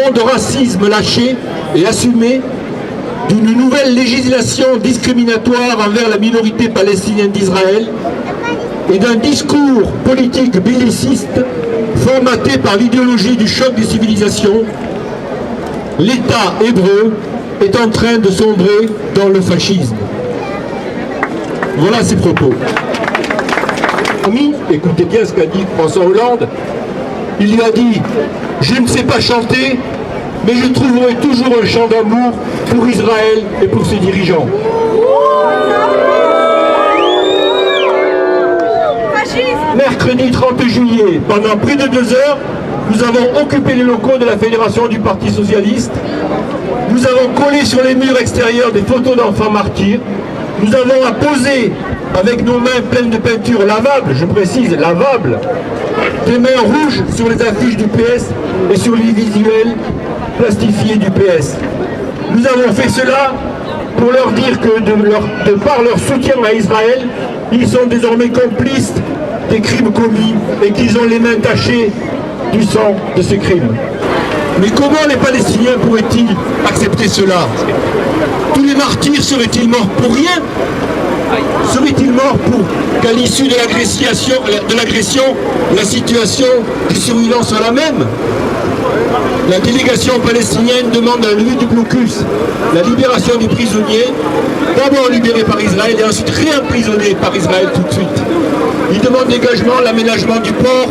temps de racisme lâché et assumé, d'une nouvelle législation discriminatoire envers la minorité palestinienne d'Israël et d'un discours politique belliciste formaté par l'idéologie du choc des civilisations, l'État hébreu est en train de sombrer dans le fascisme. Voilà ses propos. Écoutez bien ce qu'a dit François Hollande. Il lui a dit « Je ne sais pas chanter, mais je trouverai toujours un chant d'amour pour Israël et pour ses dirigeants. » Mercredi 30 juillet, pendant près de 2 heures, nous avons occupé les locaux de la Fédération du Parti Socialiste. Nous avons collé sur les murs extérieurs des photos d'enfants martyrs. Nous avons apposé avec nos mains pleines de peinture lavable, je précise, lavable, des mains rouges sur les affiches du PS et sur les visuels plastifiés du PS. Nous avons fait cela pour leur dire que de par leur soutien à Israël, ils sont désormais complices des crimes commis et qu'ils ont les mains tachées du sang de ces crimes. Mais comment les Palestiniens pourraient-ils accepter cela? Tous les martyrs seraient-ils morts pour rien? Serait-il mort pour qu'à l'issue de l'agression, la situation de surveillance soit la même? La délégation palestinienne demande la levée du blocus, la libération des prisonniers, d'abord libérés par Israël et ensuite réemprisonnés par Israël tout de suite. Ils demandent l'engagement, l'aménagement du port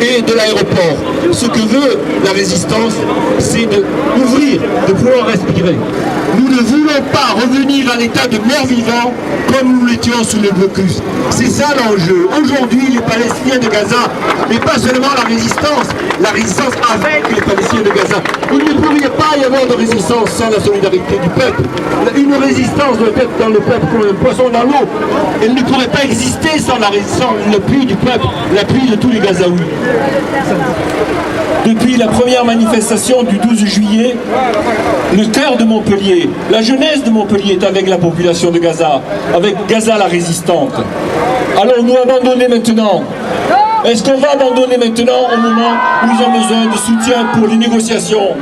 et de l'aéroport. Ce que veut la résistance, c'est d'ouvrir, de pouvoir respirer. Nous ne voulons pas revenir à l'état de mort-vivant comme nous l'étions sous le blocus. C'est ça l'enjeu. Aujourd'hui, les Palestiniens de Gaza, et pas seulement la résistance avec les Palestiniens de Gaza. Il ne pourrait pas y avoir de résistance sans la solidarité du peuple. Une résistance doit être dans le peuple comme un poisson dans l'eau. Elle ne pourrait pas exister sans l'appui du peuple, l'appui de tous les Gazaouis. Depuis la première manifestation du 12 juillet, le cœur de Montpellier, la jeunesse de Montpellier est avec la population de Gaza, avec Gaza la résistante. Allons-nous abandonner maintenant? Est-ce qu'on va abandonner maintenant au moment où nous avons besoin de soutien pour les négociations?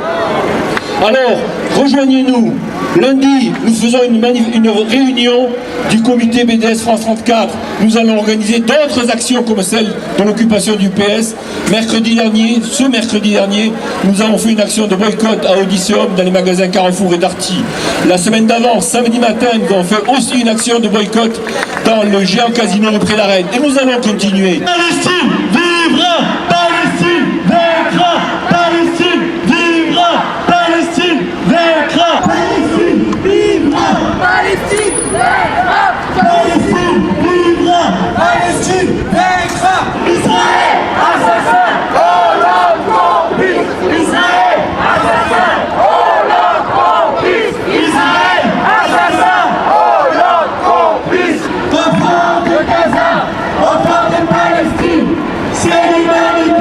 Alors, rejoignez-nous. Lundi, nous faisons une réunion du comité BDS France 34. Nous allons organiser d'autres actions comme celle de l'occupation du PS. Ce mercredi dernier, nous avons fait une action de boycott à Odysseum dans les magasins Carrefour et Darty. La semaine d'avant, samedi matin, nous avons fait aussi une action de boycott dans le géant casino près d'Arène. Et nous allons continuer. Palestine vivra! Palestine vaincra! Palestine vivra! Palestine vaincra! Palestine vivra! Palestine vaincra! Palestine vivra! Palestine vaincra! Israël assassin! Hollande complice! Israël assassin! Hollande complice! Israël assassin! Hollande complice! Enfants de Gaza! Enfants de Palestine! C'est l'humanité!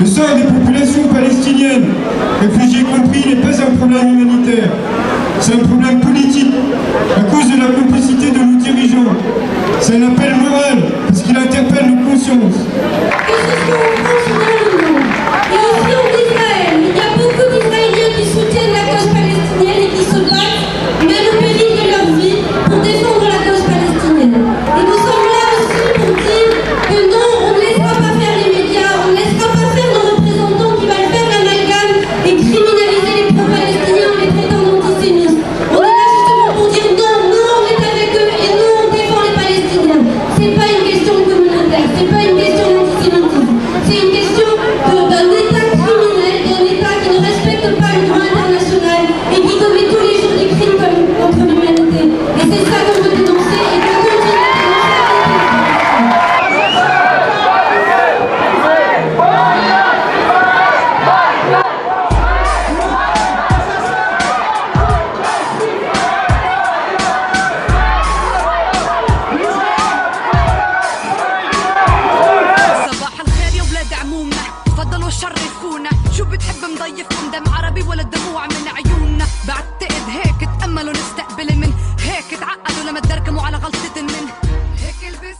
Le sort des populations palestiniennes, réfugiés compris, n'est pas un problème humanitaire. C'est un problème politique, à cause de la complicité de nos dirigeants. C'est un appel moral, parce qu'il interpelle nos consciences. Que ce soit en France ou dans le monde, et aussi en Israël, il y a beaucoup d'Israéliens qui soutiennent la cause palestinienne et qui se battent, même au péril de leur vie, pour défendre la cause palestinienne. Et nous sommes là aussi pour dire que non, on ne laissera pas faire les médias, on ne laissera pas faire nos représentants qui veulent faire l'amalgame et criminaliser les pro-palestiniens en les traitant d'antisémites. On est là justement pour dire non, nous on est avec eux et nous on défend les Palestiniens. C'est pas une question communautaire, c'est pas une question d'antisémitisme, c'est une question d'un État criminel, d'un État qui ne respecte pas le droit international et qui commet tous les jours des crimes contre l'humanité. Et c'est ça qu'on veut dénoncer et qu'on continue à صباح الخير يا ولاد عمومنا، تفضلوا شرفونا. شو بتحب نضيفكم دم عربي ولا دموع من عيوننا؟ بعتقد هيك تأملوا نستقبل من هيك تعقدوا لما تدركموا على غلطة من هيك البس